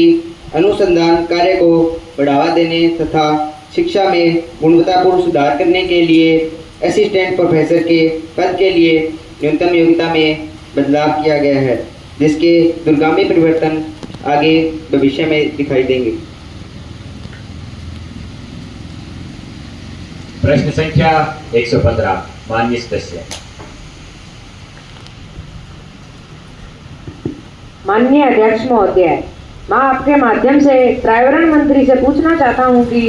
[SPEAKER 16] अनुसंधान कार्य को बढ़ावा देने तथा शिक्षा में गुणवत्तापूर्ण सुधार करने के लिए असिस्टेंट प्रोफेसर के पद के लिए न्यूनतम योग्यता में बदलाव किया गया है, जिसके दूरगामी परिवर्तन आगे भविष्य में दिखाई देंगे।
[SPEAKER 4] प्रश्न संख्या 115, माननीय सदस्य।
[SPEAKER 14] माननीय अध्यक्ष महोदय, मैं आपके माध्यम से पर्यावरण मंत्री से पूछना चाहता हूं कि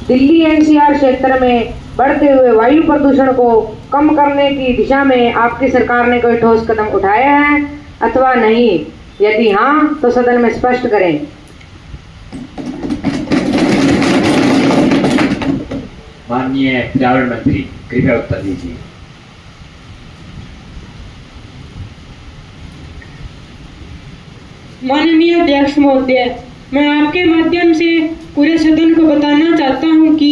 [SPEAKER 14] दिल्ली एनसीआर क्षेत्र में बढ़ते हुए वायु प्रदूषण को कम करने की दिशा में आपकी सरकार ने कोई ठोस कदम उठाए हैं अथवा नहीं। यदि हाँ तो सदन में स्पष्ट करें।
[SPEAKER 4] माननीय पर्यावरण मंत्री कृपया उत्तर दीजिए।
[SPEAKER 13] माननीय अध्यक्ष महोदय, मैं आपके माध्यम से पूरे सदन को बताना चाहता हूं कि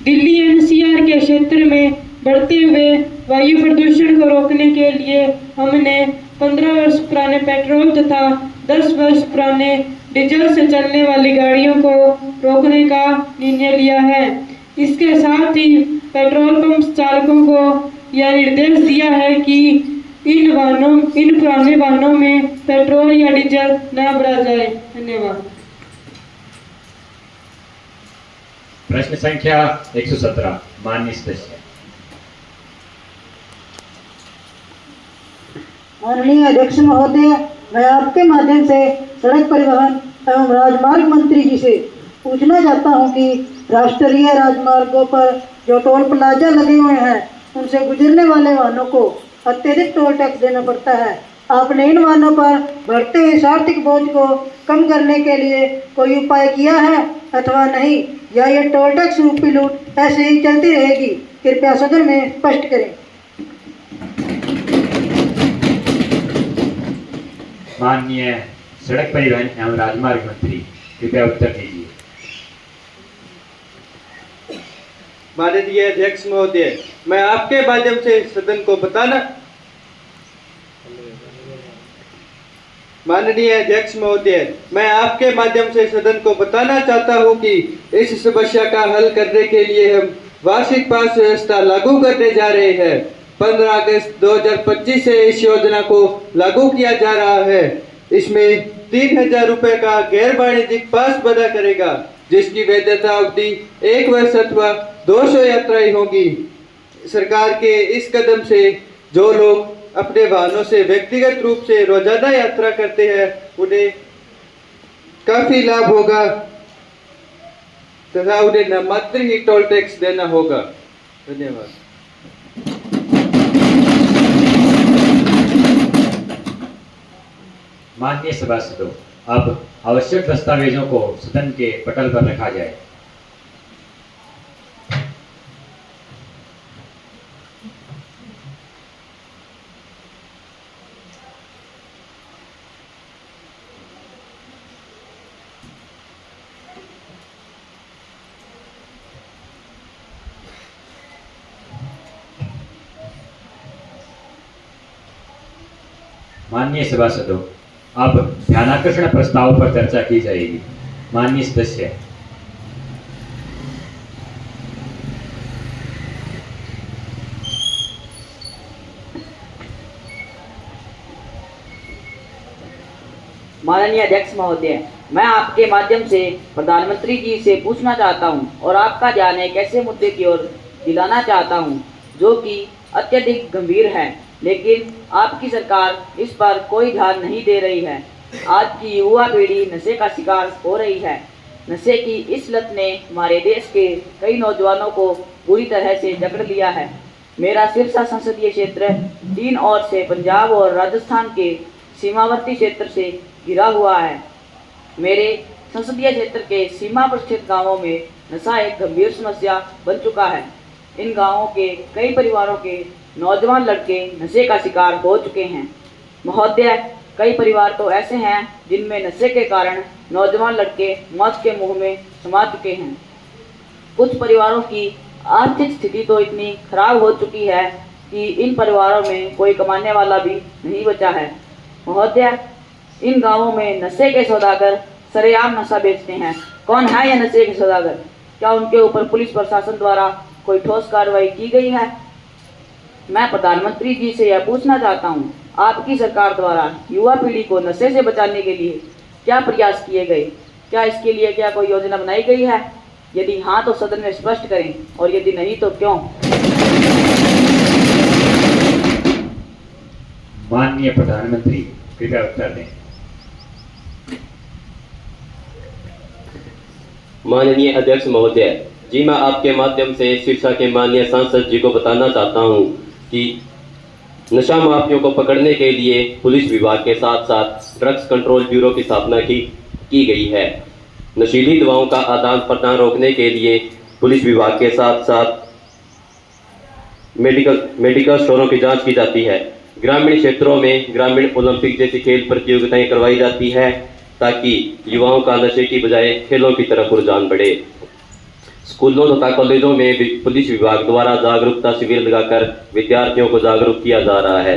[SPEAKER 13] दिल्ली एनसीआर के क्षेत्र में बढ़ते हुए वायु प्रदूषण को रोकने के लिए हमने 15 वर्ष पुराने पेट्रोल तथा 10 वर्ष पुराने डीजल से चलने वाली गाड़ियों को रोकने का निर्णय लिया है। इसके साथ ही पेट्रोल पंप चालकों को यह निर्देश दिया है कि इन पुराने वाहनों में पेट्रोल या डीजल न भरा जाए। धन्यवाद।
[SPEAKER 4] प्रश्न संख्या 117 माननीय सदस्य।
[SPEAKER 17] माननीय अध्यक्ष महोदय, मैं आपके माध्यम से सड़क परिवहन एवं राजमार्ग मंत्री जी से पूछना चाहता हूं कि राष्ट्रीय राजमार्गों पर जो टोल प्लाजा लगे हुए हैं उनसे गुजरने वाले वाहनों को अत्यधिक टोल टैक्स देना पड़ता है। आपने इन वाहनों पर बढ़ते हुए आर्थिक बोझ को कम करने के लिए कोई उपाय किया है अथवा नहीं, या ये टोल टैक्स रूपी लूट ऐसे ही चलती रहेगी? कृपया सदन में स्पष्ट करें।
[SPEAKER 4] माननीय सड़क परिवहन एवं राजमार्ग मंत्री कृपया उत्तर दीजिए।
[SPEAKER 5] माननीय अध्यक्ष महोदय, मैं आपके माध्यम से सदन को बताना माननीय अध्यक्ष महोदय, मैं आपके माध्यम से सदन को बताना चाहता हूं कि इस समस्या का हल करने के लिए हम वार्षिक पास व्यवस्था लागू करने जा रहे हैं। 15 अगस्त 2025 से इस योजना को लागू किया जा रहा है। इसमें 3000 रुपए का गैर वाणिज्यिक पास बना करेगा, जिसकी वैधता अवधि 1 वर्ष अथवा 200 यात्राएं होगी। सरकार के इस कदम से जो लोग अपने वाहनों से व्यक्तिगत रूप से रोजाना यात्रा करते हैं उन्हें काफी लाभ होगा तथा उन्हें न मात्र ही टोल टैक्स देना होगा। धन्यवाद।
[SPEAKER 4] माननीय सभासदों, अब आवश्यक दस्तावेजों को सदन के पटल पर रखा जाए। माननीय सभासदों, अब ध्यानाकर्षण प्रस्ताव पर चर्चा की जाएगी। माननीय सदस्य।
[SPEAKER 18] माननीय अध्यक्ष महोदय, मैं आपके माध्यम से प्रधानमंत्री जी से पूछना चाहता हूं और आपका ध्यान एक ऐसे मुद्दे की ओर दिलाना चाहता हूं जो कि अत्यधिक गंभीर है, लेकिन आपकी सरकार इस पर कोई ध्यान नहीं दे रही है। आज की युवा पीढ़ी नशे का शिकार हो रही है। नशे की इस लत ने हमारे देश के कई नौजवानों को बुरी तरह से जकड़ लिया है। मेरा सिरसा संसदीय क्षेत्र 3 ओर से पंजाब और राजस्थान के सीमावर्ती क्षेत्र से घिरा हुआ है। मेरे संसदीय क्षेत्र के सीमा पर स्थित गाँवों में नशा एक गंभीर समस्या बन चुका है। इन गाँवों के कई परिवारों के नौजवान लड़के नशे का शिकार हो चुके हैं। महोदय, कई परिवार तो ऐसे हैं जिनमें नशे के कारण नौजवान लड़के मौत के मुंह में समा चुके हैं। कुछ परिवारों की आर्थिक स्थिति तो इतनी खराब हो चुकी है कि इन परिवारों में कोई कमाने वाला भी नहीं बचा है। महोदय, इन गांवों में नशे के सौदागर सरेआम नशा बेचते हैं। कौन है ये नशे के सौदागर? क्या उनके ऊपर पुलिस प्रशासन द्वारा कोई ठोस कार्रवाई की गई है? मैं प्रधानमंत्री जी से यह पूछना चाहता हूं, आपकी सरकार द्वारा युवा पीढ़ी को नशे से बचाने के लिए क्या प्रयास किए गए? क्या इसके लिए क्या कोई योजना बनाई गई है? यदि हाँ तो सदन में स्पष्ट करें, और यदि नहीं तो क्यों?
[SPEAKER 4] माननीय प्रधानमंत्री कृपया उत्तर दें।
[SPEAKER 10] माननीय अध्यक्ष महोदय जी, मैं आपके माध्यम से शिक्षा के माननीय सांसद जी को बताना चाहता हूं कि नशा माफियों को पकड़ने के लिए पुलिस विभाग के साथ साथ ड्रग्स कंट्रोल ब्यूरो की स्थापना की गई है। नशीली दवाओं का आदान प्रदान रोकने के लिए पुलिस विभाग के साथ साथ मेडिकल स्टोरों की जांच की जाती है। ग्रामीण क्षेत्रों में ग्रामीण ओलंपिक जैसी खेल प्रतियोगिताएं करवाई जाती है ताकि युवाओं का नशे की बजाय खेलों की तरफ रुझान बढ़े। स्कूलों तथा कॉलेजों में भी पुलिस विभाग द्वारा जागरूकता शिविर लगाकर विद्यार्थियों को जागरूक किया जा रहा है।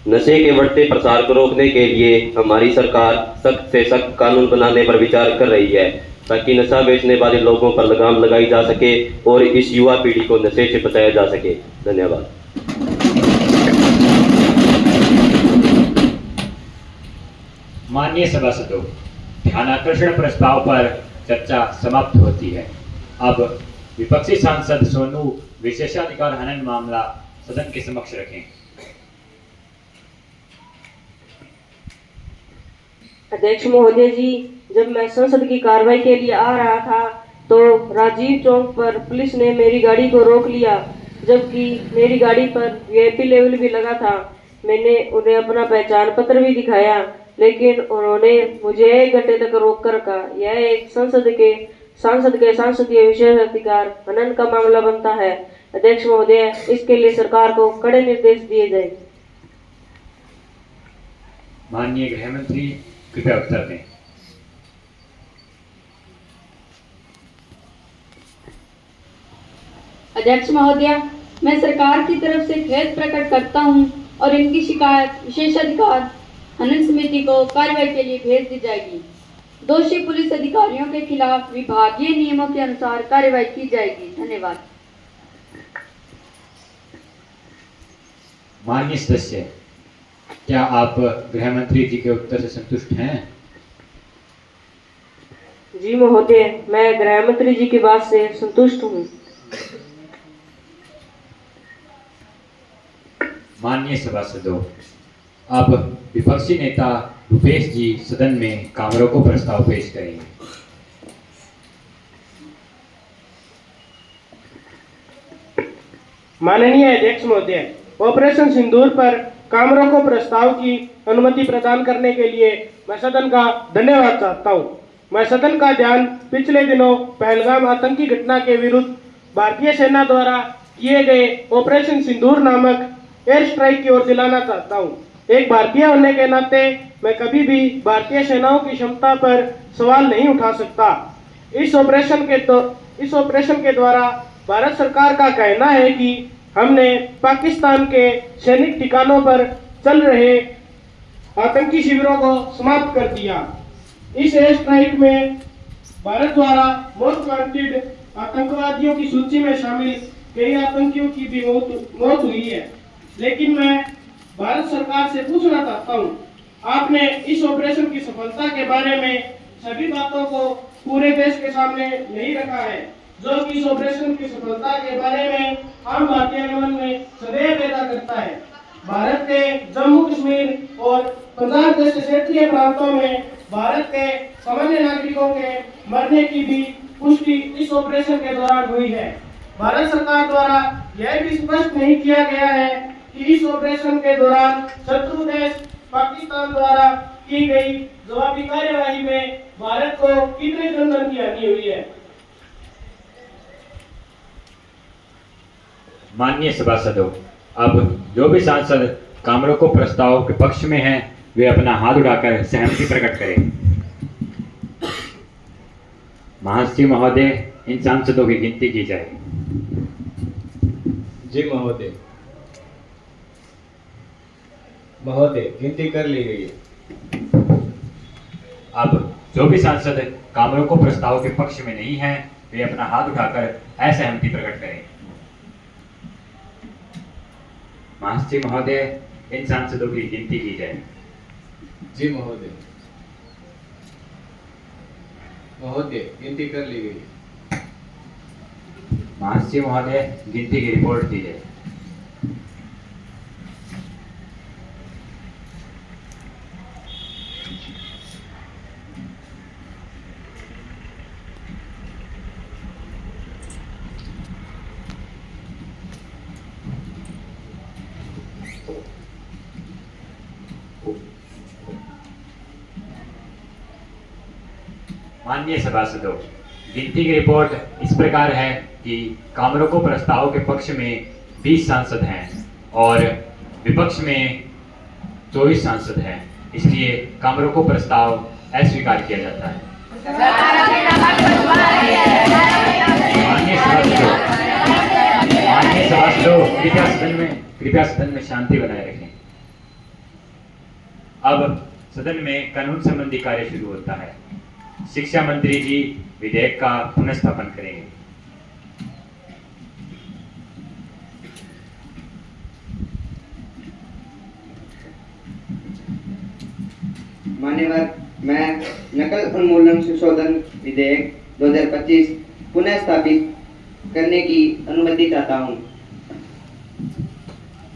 [SPEAKER 10] नशे के बढ़ते प्रसार को रोकने के लिए हमारी सरकार सख्त से सख्त कानून बनाने पर विचार कर रही है ताकि नशा बेचने वाले लोगों पर लगाम लगाई जा सके और इस युवा पीढ़ी को नशे से बचाया जा सके। धन्यवाद।
[SPEAKER 4] माननीय सभासदों, ध्यानाकर्षण प्रस्ताव पर चर्चा समाप्त होती है। अब विपक्षी सांसद सोनू विशेषाधिकार हनन मामला सदन के समक्ष रखें।
[SPEAKER 19] अध्यक्ष महोदय जी, जब मैं संसद की कार्रवाई के लिए आ रहा था तो राजीव चौक पर पुलिस ने मेरी गाड़ी को रोक लिया, जबकि मेरी गाड़ी पर वीआईपी लेवल भी लगा था। मैंने उन्हें अपना पहचान पत्र भी दिखाया, लेकिन उन्होंने मुझे 1 घंटे तक रोक कर रखा। यह एक सांसद के सांसदीय विशेषाधिकार हनन का मामला बनता है। अध्यक्ष महोदय, इसके लिए सरकार को कड़े निर्देश दिए जाए।
[SPEAKER 4] माननीय गृह मंत्री कृपया उत्तर दें।
[SPEAKER 9] अध्यक्ष महोदय, मैं सरकार की तरफ से खेद प्रकट करता हूं और इनकी शिकायत विशेषाधिकार हनन समिति को कार्रवाई के लिए भेज दी जाएगी। दोषी पुलिस अधिकारियों के खिलाफ विभागीय नियमों के अनुसार कार्रवाई की जाएगी। धन्यवाद।
[SPEAKER 4] माननीय सदस्य, क्या आप गृह मंत्री जी के उत्तर से संतुष्ट हैं?
[SPEAKER 19] जी महोदय, मैं गृह मंत्री जी की बात से संतुष्ट हूँ।
[SPEAKER 4] माननीय सभासदों, अब विपक्षी नेता रुपेश जी सदन में काम रोको प्रस्ताव पेश करेंगे।
[SPEAKER 1] माननीय अध्यक्ष महोदय, ऑपरेशन सिंदूर पर काम रोको प्रस्ताव की अनुमति प्रदान करने के लिए मैं सदन का धन्यवाद चाहता हूं। मैं सदन का ध्यान पिछले दिनों पहलगाम आतंकी घटना के विरुद्ध भारतीय सेना द्वारा किए गए ऑपरेशन सिंदूर नामक एयर स्ट्राइक की ओर दिलाना चाहता हूं। एक भारतीय होने के नाते मैं कभी भी भारतीय सेनाओं की क्षमता पर सवाल नहीं उठा सकता। इस ऑपरेशन के द्वारा भारत सरकार का कहना है कि हमने पाकिस्तान के सैनिक ठिकानों पर चल रहे आतंकी शिविरों को समाप्त कर दिया। इस एयर स्ट्राइक में भारत द्वारा मोस्ट वांटेड आतंकवादियों की सूची में शामिल कई आतंकियों की भी मौत हुई है। लेकिन मैं भारत सरकार से पूछना चाहता हूं, आपने इस ऑपरेशन की सफलता के बारे में सभी बातों को पूरे देश के सामने नहीं रखा है, जो कि इस ऑपरेशन की सफलता के बारे में आम भारतीय मन में संदेह पैदा करता है। भारत के जम्मू कश्मीर और पंजाब जैसे क्षेत्रीय प्रांतों में भारत के सामान्य नागरिकों के मरने की भी पुष्टि इस ऑपरेशन के दौरान हुई है। भारत सरकार द्वारा यह भी स्पष्ट नहीं किया गया है कि इस ऑपरेशन के दौरान शत्रु देश पाकिस्तान द्वारा की गई जवाबी कार्यवाही में भारत को कितने जनधन की हानि हुई है।
[SPEAKER 4] माननीय सभासदों, अब जो भी सांसद काम रोको प्रस्ताव के पक्ष में हैं, वे अपना हाथ उठाकर सहमति प्रकट करें। महासचिव महोदय, इन सांसदों की गिनती की जाए।
[SPEAKER 20] जी महोदय, गिनती कर ली गई है।
[SPEAKER 4] अब जो भी सांसद काम रोको प्रस्ताव के पक्ष में नहीं हैं, वे अपना हाथ उठाकर असहमति प्रकट करें। महासचिव महोदय, इन सांसदों की गिनती की जाए।
[SPEAKER 20] जी महोदय, गिनती कर ली गई है।
[SPEAKER 4] महासचिव महोदय, गिनती की रिपोर्ट दी जाए। माननीय सभासदों, गिनती की रिपोर्ट इस प्रकार है कि कामरों प्रस्ताव के पक्ष में 20 सांसद हैं और विपक्ष में 24 सांसद हैं, इसलिए कामरों प्रस्ताव अस्वीकार किया जाता है। माननीय सभासदों, कृपया सदन में शांति बनाए रखें। अब सदन में कानून संबंधी कार्य शुरू होता है। शिक्षा मंत्री जी विधेयक का पुनर्स्थापन करेंगे।
[SPEAKER 16] मान्यवर, मैं नकल उन्मूलन संशोधन विधेयक 2025 पुनः स्थापित करने की अनुमति चाहता हूं।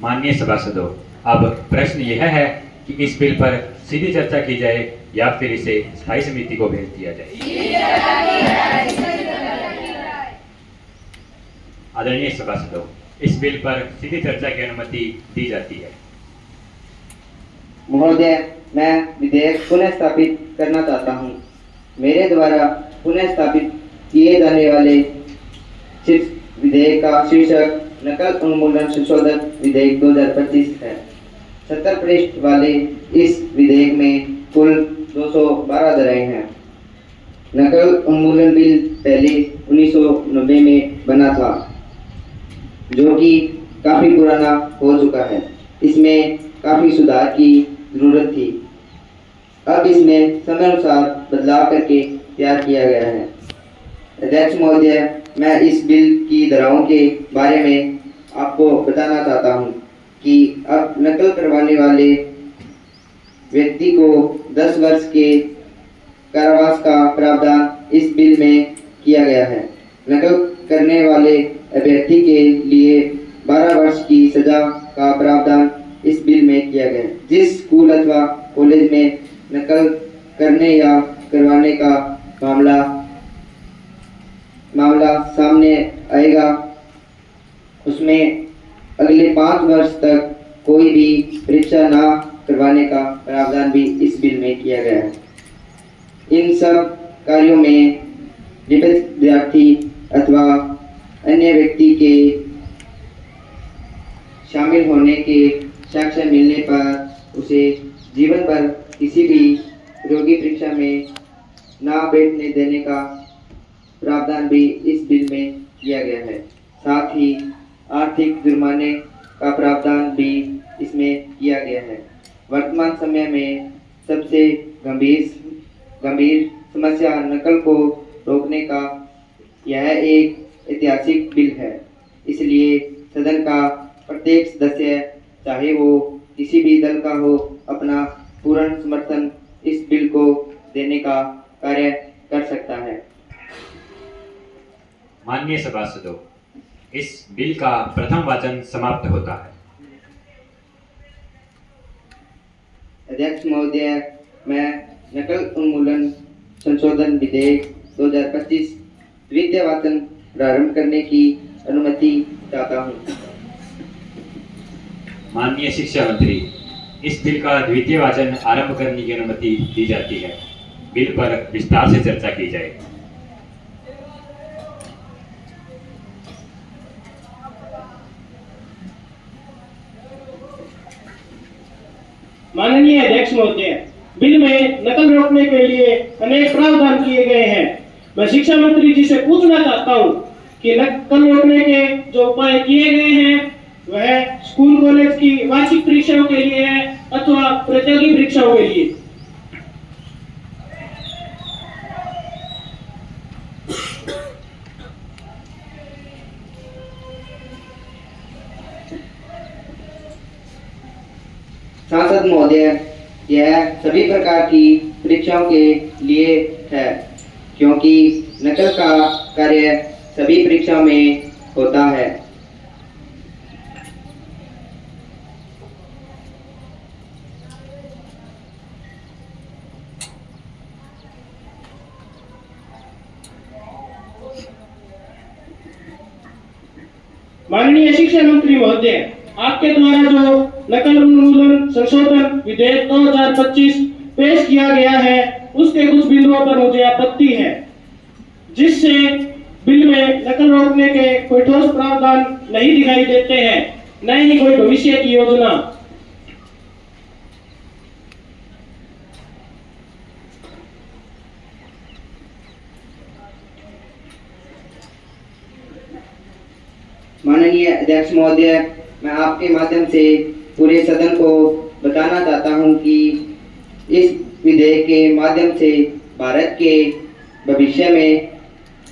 [SPEAKER 4] माननीय सभासदों, अब प्रश्न यह है कि इस बिल पर सीधी चर्चा की जाए या फिर इसे स्थायी समिति को भेज दिया जाए। आदरणीय सभासदों, इस बिल पर सीधी चर्चा की अनुमति दी जाती है।
[SPEAKER 16] महोदय, मैं विधेयक पुनः स्थापित करना चाहता हूं। मेरे द्वारा पुनः स्थापित किए जाने वाले विधेयक का शीर्षक नकल उन्मूलन संशोधन विधेयक 2025 है। 70 पृष्ठ वाले इस विधेयक में कुल 212 धाराएं हैं। नकल उन्मूलन बिल पहले 1990 में बना था, जो कि काफी पुराना हो चुका है। इसमें काफी सुधार की जरूरत थी। अब इसमें समय अनुसार बदलाव करके तैयार किया गया है। अध्यक्ष महोदय, मैं इस बिल की धाराओं के बारे में आपको बताना चाहता हूं कि अब नकल करवाने वाले व्यक्ति को 10 वर्ष के कारावास का प्रावधान इस बिल में किया गया है। नकल करने वाले अभ्यर्थी के लिए 12 वर्ष की सजा का प्रावधान इस बिल में किया गया है। जिस स्कूल अथवा कॉलेज में नकल करने या करवाने का मामला सामने आएगा, उसमें अगले 5 वर्ष तक कोई भी परीक्षा ना करवाने का प्रावधान भी इस बिल में किया गया है। इन सब कार्यों में विद्यार्थी अथवा अन्य व्यक्ति के शामिल होने के साक्ष्य मिलने पर उसे जीवन भर किसी भी प्रतियोगी परीक्षा में ना बैठने देने का प्रावधान भी इस बिल में किया गया है। साथ ही आर्थिक जुर्माने का प्रावधान भी इसमें किया गया है। वर्तमान समय में सबसे गंभीर समस्या नकल को रोकने का यह एक ऐतिहासिक बिल है। इसलिए सदन का प्रत्येक सदस्य, चाहे वो किसी भी दल का हो, अपना पूर्ण समर्थन इस बिल को देने का कार्य कर सकता है।
[SPEAKER 4] माननीय सभासदों, इस बिल का प्रथम वाचन समाप्त होता है।
[SPEAKER 16] अध्यक्ष महोदय, मैं नकल उन्मूलन संशोधन विधेयक 2025 द्वितीय वाचन प्रारंभ करने की अनुमति चाहता हूं।
[SPEAKER 4] माननीय शिक्षा मंत्री, इस बिल का द्वितीय वाचन आरंभ करने की अनुमति दी जाती है। बिल पर विस्तार से चर्चा की जाए।
[SPEAKER 1] माननीय अध्यक्ष महोदय, बिल में नकल रोकने के लिए अनेक प्रावधान किए गए हैं। मैं शिक्षा मंत्री जी से पूछना चाहता हूं कि नकल रोकने के जो उपाय किए गए हैं वह स्कूल कॉलेज की वार्षिक परीक्षाओं के लिए है अथवा प्रतियोगी परीक्षाओं के लिए।
[SPEAKER 16] सांसद महोदय, यह सभी प्रकार की परीक्षाओं के लिए है, क्योंकि नकल का कार्य सभी परीक्षाओं में होता है।
[SPEAKER 1] माननीय शिक्षा मंत्री महोदय, आपके द्वारा जो नकल उन्मूलन संशोधन विधेयक 2025 पेश किया गया है उसके कुछ बिंदुओं पर मुझे आपत्ति है, जिससे बिल में नकल रोकने के कोई ठोस प्रावधान नहीं दिखाई देते हैं, न ही कोई भविष्य की योजना।
[SPEAKER 16] माननीय अध्यक्ष महोदय, मैं आपके माध्यम से पूरे सदन को बताना चाहता हूं कि इस विधेयक के माध्यम से भारत के भविष्य में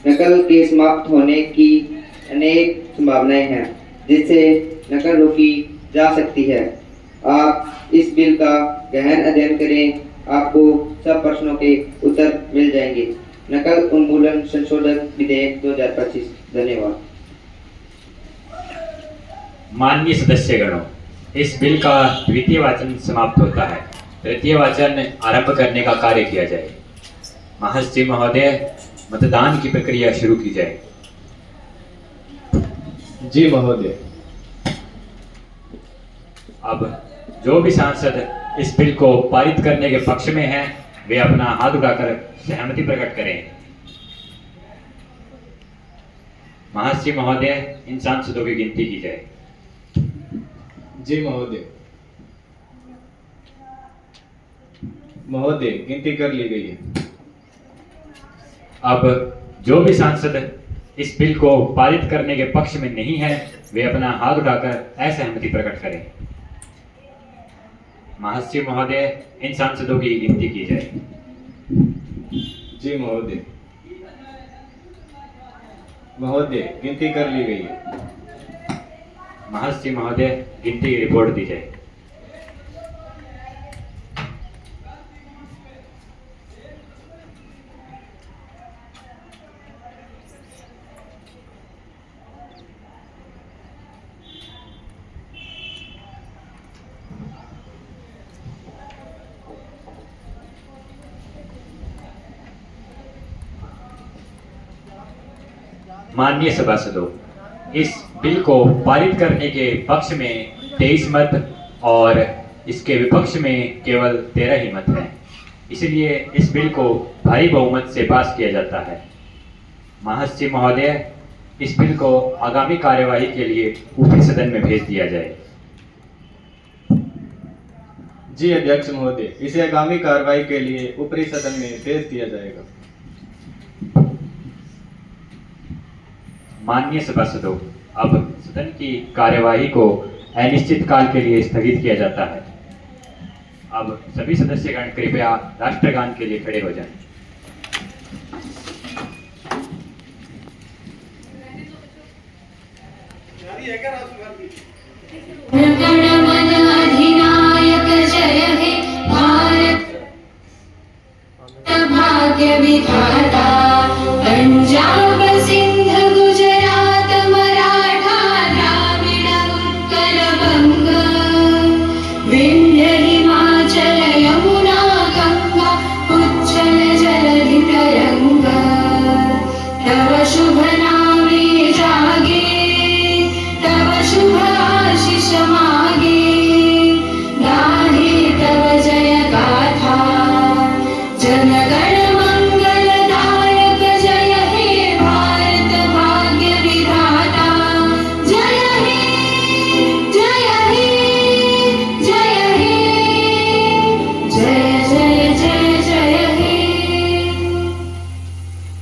[SPEAKER 16] नकल के समाप्त होने की अनेक संभावनाएं हैं, जिससे नकल रोकी जा सकती है। आप इस बिल का गहन अध्ययन करें, आपको सब प्रश्नों के उत्तर मिल जाएंगे। नकल उन्मूलन संशोधन विधेयक 2025। धन्यवाद।
[SPEAKER 4] माननीय सदस्यगणों, इस बिल का द्वितीय वाचन समाप्त होता है। तृतीय वाचन आरंभ करने का कार्य किया जाए। महासचिव महोदय, मतदान की प्रक्रिया शुरू की जाए।
[SPEAKER 20] जी महोदय।
[SPEAKER 4] अब जो भी सांसद इस बिल को पारित करने के पक्ष में हैं, वे अपना हाथ उठाकर सहमति प्रकट करें। महासचिव महोदय, इन सांसदों की गिनती की जाए।
[SPEAKER 20] जी महोदय। महोदय, गिनती कर ली गई है।
[SPEAKER 4] अब जो भी सांसद इस बिल को पारित करने के पक्ष में नहीं है, वे अपना हाथ उठाकर असहमति प्रकट करें। महासचिव महोदय, इन सांसदों की गिनती की जाए।
[SPEAKER 20] जी महोदय। महोदय, गिनती कर ली गई है।
[SPEAKER 4] महासचिव महोदय, गिनती की रिपोर्ट दी जाए। माननीय सभासदों, इस बिल को पारित करने के पक्ष में 23 मत और इसके विपक्ष में केवल 13 ही मत हैं। इसलिए इस बिल को भारी बहुमत से पास किया जाता है। महासचिव महोदय, इस बिल को आगामी कार्यवाही के लिए ऊपरी सदन में भेज दिया जाए।
[SPEAKER 20] जी अध्यक्ष महोदय, इसे आगामी कार्रवाई के लिए ऊपरी सदन में भेज दिया जाएगा।
[SPEAKER 4] माननीय सभासदों, अब सदन की कार्यवाही को अनिश्चित काल के लिए स्थगित किया जाता है। अब सभी सदस्यगण कृपया राष्ट्रगान के लिए खड़े हो जाएं।
[SPEAKER 9] है